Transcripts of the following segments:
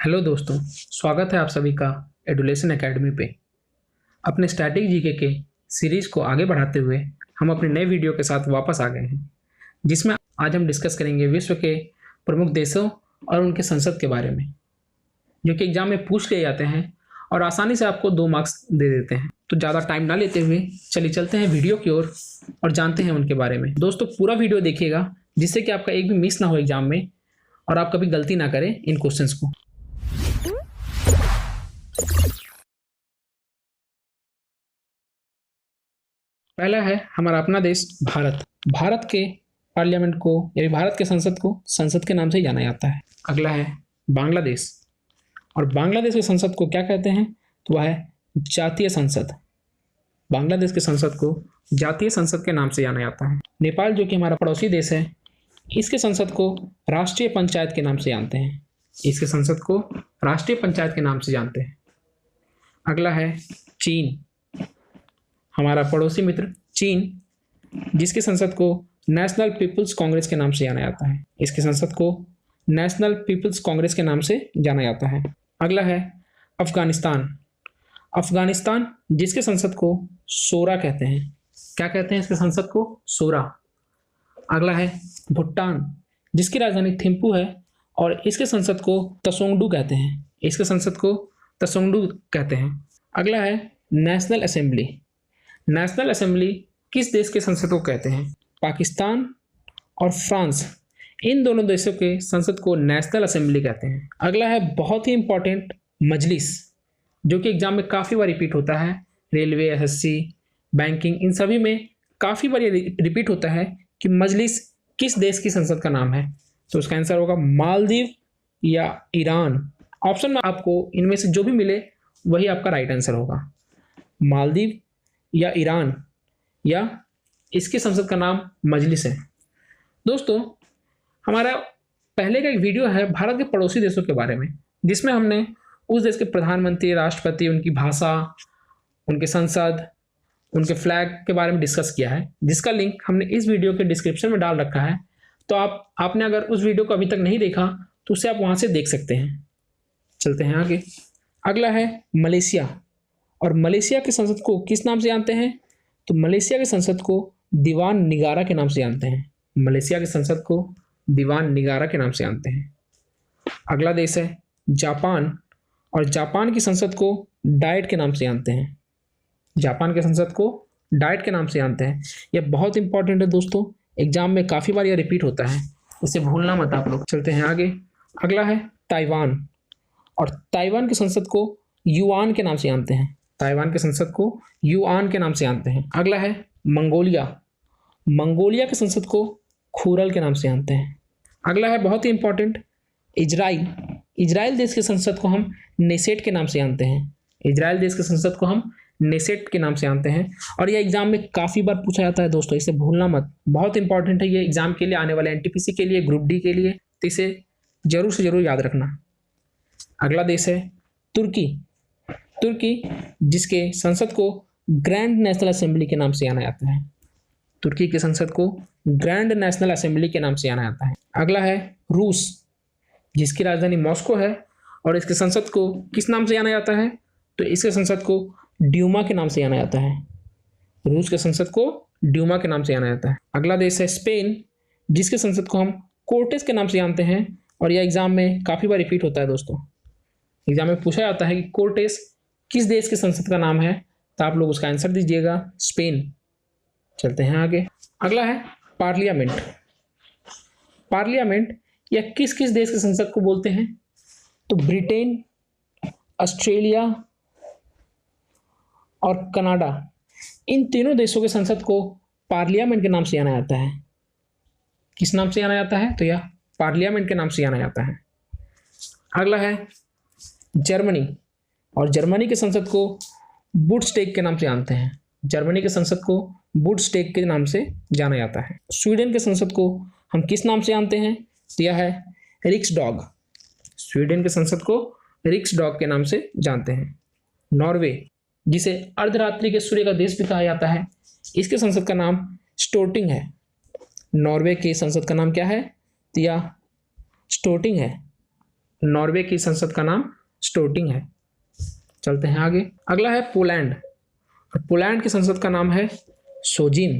Hello दोस्तों, स्वागत है आप सभी का एडुलेशन एकेडमी पे। अपने स्टैटिक जीके के सीरीज को आगे बढ़ाते हुए हम अपने नए वीडियो के साथ वापस आ गए हैं, जिसमें आज हम डिस्कस करेंगे विश्व के प्रमुख देशों और उनके संसद के बारे में, जो कि एग्जाम में पूछ लिए जाते हैं और आसानी से आपको 2 मार्क्स दे देते हैं। तो ज़्यादा टाइम ना लेते हुए चलिए चलते हैं वीडियो की ओर और जानते हैं उनके बारे में। दोस्तों, पूरा वीडियो देखिएगा जिससे कि आपका एक भी मिस ना हो एग्जाम में और आप कभी गलती ना करें इन क्वेश्चंस को। पहला है हमारा अपना देश भारत। भारत के पार्लियामेंट को यानी भारत के संसद को संसद के नाम से ही जाना जाता है। अगला है बांग्लादेश, और बांग्लादेश के संसद को क्या कहते हैं? तो वह है जातीय संसद। बांग्लादेश के संसद को जातीय संसद के नाम से जाना जाता है। नेपाल, जो कि हमारा पड़ोसी देश है, इसके संसद को राष्ट्रीय पंचायत के नाम से जानते हैं। इसके संसद को राष्ट्रीय पंचायत के नाम से जानते हैं। अगला है चीन, हमारा पड़ोसी मित्र चीन, जिसके संसद को नेशनल पीपल्स कांग्रेस के नाम से जाना जाता है। इसके संसद को नेशनल पीपल्स कांग्रेस के नाम से जाना जाता है। अगला है अफगानिस्तान। अफगानिस्तान, जिसके संसद को शोरा कहते हैं। क्या कहते हैं इसके संसद को? शोरा। अगला है भूटान, जिसकी राजधानी थिम्पू है और इसके संसद को तसोंगडू कहते हैं। इसके संसद को तसोंगडू कहते हैं। अगला है नेशनल असेंबली। नेशनल असेंबली किस देश के संसद को कहते हैं? पाकिस्तान और फ्रांस, इन दोनों देशों के संसद को नेशनल असेंबली कहते हैं। अगला है बहुत ही इंपॉर्टेंट मजलिस, जो कि एग्जाम में काफ़ी बार रिपीट होता है। रेलवे, एसएससी, बैंकिंग, इन सभी में काफ़ी बार रिपीट होता है कि मजलिस किस देश की संसद का नाम है। तो उसका आंसर होगा मालदीव या ईरान। ऑप्शन में आपको इनमें से जो भी मिले वही आपका राइट आंसर होगा। मालदीव या ईरान, या इसके संसद का नाम मजलिस है। दोस्तों, हमारा पहले का एक वीडियो है भारत के पड़ोसी देशों के बारे में, जिसमें हमने उस देश के प्रधानमंत्री, राष्ट्रपति, उनकी भाषा, उनके संसद, उनके फ्लैग के बारे में डिस्कस किया है, जिसका लिंक हमने इस वीडियो के डिस्क्रिप्शन में डाल रखा है। तो आपने अगर उस वीडियो को अभी तक नहीं देखा तो उसे आप वहाँ से देख सकते हैं। चलते हैं आगे। अगला है मलेशिया, और मलेशिया के संसद को किस नाम से जानते हैं? तो मलेशिया के संसद को दीवान निगारा के नाम से जानते हैं। मलेशिया के संसद को दीवान निगारा के नाम से जानते हैं। अगला देश है जापान, और जापान की संसद को डाइट के नाम से जानते हैं। जापान के संसद को डाइट के नाम से जानते हैं। यह बहुत इंपॉर्टेंट है दोस्तों, एग्जाम में काफ़ी बार यह रिपीट होता है, इसे भूलना मत आप लोग। चलते हैं आगे। अगला है ताइवान, और ताइवान के संसद को युआन के नाम से जानते हैं। ताइवान के संसद को युआन के नाम से जानते हैं। अगला है मंगोलिया। मंगोलिया के संसद को खुरल के नाम से जानते हैं। अगला है बहुत ही इंपॉर्टेंट इजराइल। इजराइल देश के संसद को हम नेसेट के नाम से जानते हैं। इजराइल देश के संसद को हम नेसेट के नाम से जानते हैं, और यह एग्जाम में काफ़ी बार पूछा जाता है दोस्तों, इसे भूलना मत। बहुत इंपॉर्टेंट है ये एग्जाम के लिए, आने वाले एनटीपीसी के लिए, ग्रुप डी के लिए, तो इसे जरूर से जरूर याद रखना। अगला देश है तुर्की। तुर्की, जिसके संसद को ग्रैंड नेशनल असेंबली के नाम से जाना जाता है। तुर्की के संसद को ग्रैंड नेशनल असेंबली के नाम से जाना जाता है। अगला है रूस, जिसकी राजधानी मॉस्को है, और इसके संसद को किस नाम से जाना जाता है? तो इसके संसद को ड्यूमा के नाम से जाना जाता है। रूस के संसद को ड्यूमा के नाम से जाना जाता है। अगला देश है स्पेन, जिसके संसद को हम कोर्टेस के नाम से जानते हैं, और यह एग्जाम में काफ़ी बार रिपीट होता है दोस्तों। एग्जाम में पूछा जाता है कि कोर्टेस किस देश के संसद का नाम है, तो आप लोग उसका आंसर दीजिएगा स्पेन। चलते हैं आगे। अगला है पार्लियामेंट। पार्लियामेंट या किस किस देश के संसद को बोलते हैं? तो ब्रिटेन, ऑस्ट्रेलिया और कनाडा, इन तीनों देशों के संसद को पार्लियामेंट के नाम से जाना जाता है। किस नाम से जाना जाता है? तो यह पार्लियामेंट के नाम से जाना जाता है। अगला है जर्मनी, और जर्मनी के संसद को बुंडस्टैग के नाम से जानते हैं। जर्मनी के संसद को बुंडस्टैग के नाम से जाना जाता है। स्वीडन के संसद को हम किस नाम से जानते हैं? तो यह है रिक्सडॉग। स्वीडन के संसद को रिक्सडॉग के नाम से जानते हैं। नॉर्वे, जिसे अर्धरात्रि के सूर्य का देश भी कहा जाता है, इसके संसद का नाम स्टोर्टिंग है। नॉर्वे के संसद का नाम क्या है? तो यह स्टोर्टिंग है। नॉर्वे की संसद का नाम स्टोर्टिंग है। चलते हैं आगे। अगला है पोलैंड, और पोलैंड की संसद का नाम है सोजिम।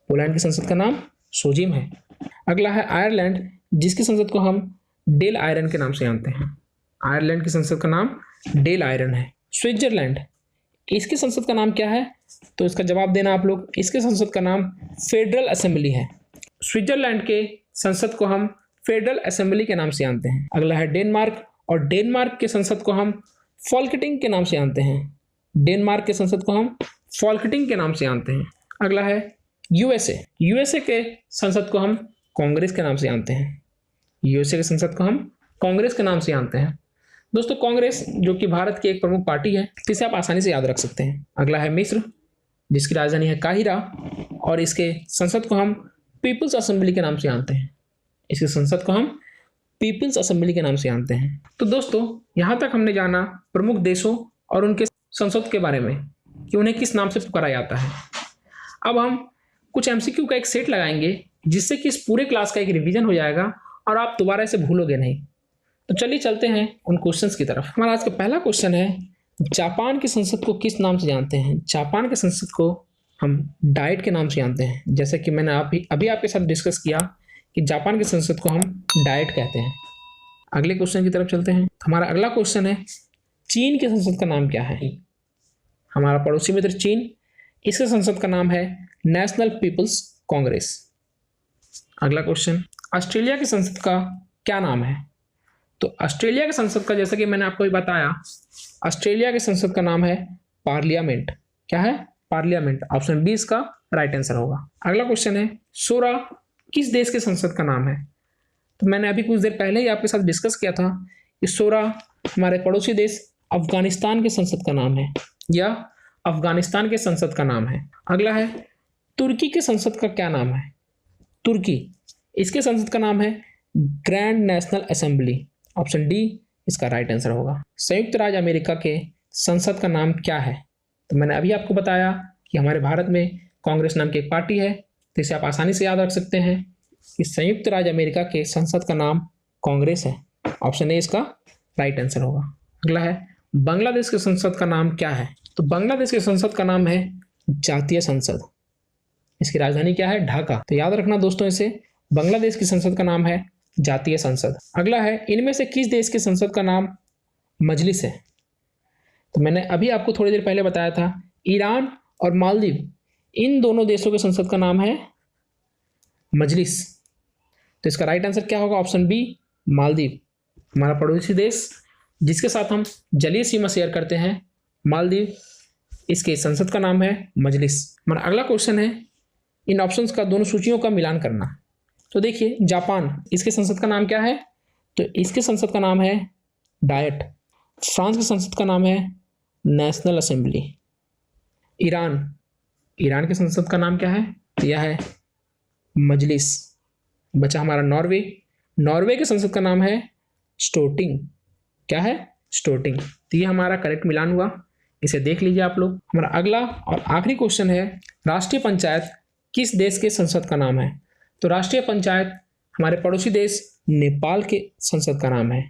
पोलैंड की संसद का नाम सोजिम है। अगला है आयरलैंड, जिसकी संसद को हम डेल आयरन के नाम से जानते हैं। आयरलैंड की संसद का नाम डेल आयरन है। स्विट्जरलैंड, इसकी संसद का नाम क्या है? तो इसका जवाब देना आप लोग। इसके संसद का नाम फेडरल असेंबली है। स्विट्जरलैंड के संसद को हम फेडरल असेंबली के नाम से जानते हैं। अगला है डेनमार्क, और डेनमार्क के संसद को हम फॉल्केटिंग के नाम से जानते हैं। डेनमार्क के संसद को हम फॉल्केटिंग के नाम से जानते हैं। अगला है यूएसए। यूएसए के संसद को हम कांग्रेस के नाम से जानते हैं। यूएसए के संसद को हम कांग्रेस के नाम से जानते हैं। दोस्तों, कांग्रेस जो कि भारत की एक प्रमुख पार्टी है, इसे आप आसानी से याद रख सकते हैं। अगला है मिस्र, जिसकी राजधानी है काहिरा, और इसके संसद को हम पीपल्स असेंबली के नाम से जानते हैं। इसके संसद को हम पीपल्स असेंबली के नाम से जानते हैं। तो दोस्तों, यहाँ तक हमने जाना प्रमुख देशों और उनके संसद के बारे में कि उन्हें किस नाम से पुकारा जाता है। अब हम कुछ एमसीक्यू का एक सेट लगाएंगे, जिससे कि इस पूरे क्लास का एक रिवीजन हो जाएगा और आप दोबारा इसे भूलोगे नहीं। तो चलिए चलते हैं उन क्वेश्चंस की तरफ। हमारा आज का पहला क्वेश्चन है, जापान की संसद को किस नाम से जानते हैं? जापान के संसद को हम डाइट के नाम से जानते हैं। जैसे कि मैंने अभी आपके साथ डिस्कस किया कि जापान की संसद को हम डाइट कहते हैं। अगले क्वेश्चन की तरफ चलते हैं। हमारा अगला क्वेश्चन है, चीन की संसद का नाम क्या है? हमारा पड़ोसी मित्र चीन, इसके संसद का नाम है नेशनल पीपल्स कांग्रेस। अगला क्वेश्चन, ऑस्ट्रेलिया की संसद का क्या नाम है? तो ऑस्ट्रेलिया के संसद का, जैसा कि मैंने आपको भी बताया, ऑस्ट्रेलिया के संसद का नाम है पार्लियामेंट। क्या है? पार्लियामेंट। ऑप्शन बी इसका राइट आंसर होगा। अगला क्वेश्चन है, सोरा किस देश के संसद का नाम है? तो मैंने अभी कुछ देर पहले ही आपके साथ डिस्कस किया था कि सोरा हमारे पड़ोसी देश अफगानिस्तान के संसद का नाम है, या अफगानिस्तान के संसद का नाम है। अगला है, तुर्की के संसद का क्या नाम है? तुर्की, इसके संसद का नाम है grand national assembly. Option D इसका राइट आंसर होगा। संयुक्त राज्य अमेरिका के संसद का नाम क्या है? तो मैंने अभी आपको बताया कि हमारे भारत में कांग्रेस नाम की एक पार्टी है, तो इसे आप आसानी से याद रख सकते हैं कि संयुक्त राज्य अमेरिका के संसद का नाम कांग्रेस है। ऑप्शन ए इसका राइट आंसर होगा। अगला है, बांग्लादेश के संसद का नाम क्या है? तो बांग्लादेश के संसद का नाम है जातीय संसद। इसकी राजधानी क्या है? ढाका। तो याद रखना दोस्तों इसे, बांग्लादेश की संसद का नाम है जातीय संसद। अगला है, इनमें से किस देश के संसद का नाम मजलिस है? तो मैंने अभी आपको थोड़ी देर पहले बताया था, ईरान और मालदीव, इन दोनों देशों के संसद का नाम है मजलिस। तो इसका राइट आंसर क्या होगा? Option B Maldives. हमारा पड़ोसी देश जिसके साथ हम जलीय सीमा शेयर करते हैं, मालदीव, इसके संसद का नाम है मजलिस। हमारा अगला क्वेश्चन है, इन ऑप्शंस का दोनों सूचियों का मिलान करना। तो देखिए, जापान, इसके संसद का नाम क्या है? तो इसके संसद का नाम है डायट। फ्रांस के संसद का नाम है नेशनल असेंबली। ईरान, ईरान के संसद का नाम क्या है? तो यह है मजलिस। बचा हमारा नॉर्वे, नॉर्वे के संसद का नाम है स्टोर्टिंग। क्या है? स्टोर्टिंग। तो ये हमारा करेक्ट मिलान हुआ, इसे देख लीजिए आप लोग। हमारा अगला और आखिरी क्वेश्चन है, राष्ट्रीय पंचायत किस देश के संसद का नाम है? तो राष्ट्रीय पंचायत हमारे पड़ोसी देश नेपाल के संसद का नाम है,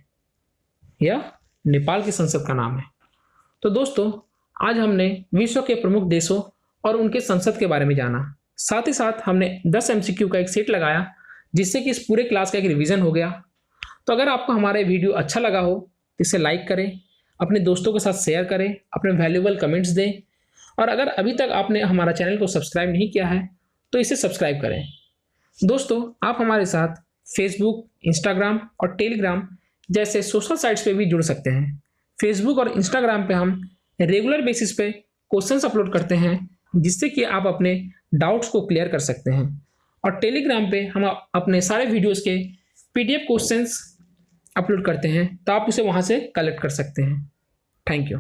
या नेपाल के संसद का नाम है। तो दोस्तों, आज हमने विश्व के प्रमुख देशों और उनके संसद के बारे में जाना। साथ ही साथ हमने 10 एमसीक्यू का एक सेट लगाया, जिससे कि इस पूरे क्लास का एक रिवीजन हो गया। तो अगर आपको हमारा वीडियो अच्छा लगा हो तो इसे लाइक करें, अपने दोस्तों के साथ शेयर करें, अपने वैल्यूएबल कमेंट्स दें, और अगर अभी तक आपने हमारा चैनल को सब्सक्राइब नहीं किया है तो इसे सब्सक्राइब करें। दोस्तों, आप हमारे साथ फेसबुक, इंस्टाग्राम और टेलीग्राम जैसे सोशल साइट्स पे भी जुड़ सकते हैं। फेसबुक और इंस्टाग्राम पे हम रेगुलर बेसिस पे क्वेश्चंस अपलोड करते हैं, जिससे कि आप अपने डाउट्स को क्लियर कर सकते हैं। और टेलीग्राम पे हम अपने सारे वीडियोस के PDF क्वेश्चंस अपलोड करते हैं, तो आप उसे वहाँ से कलेक्ट कर सकते हैं। Thank you.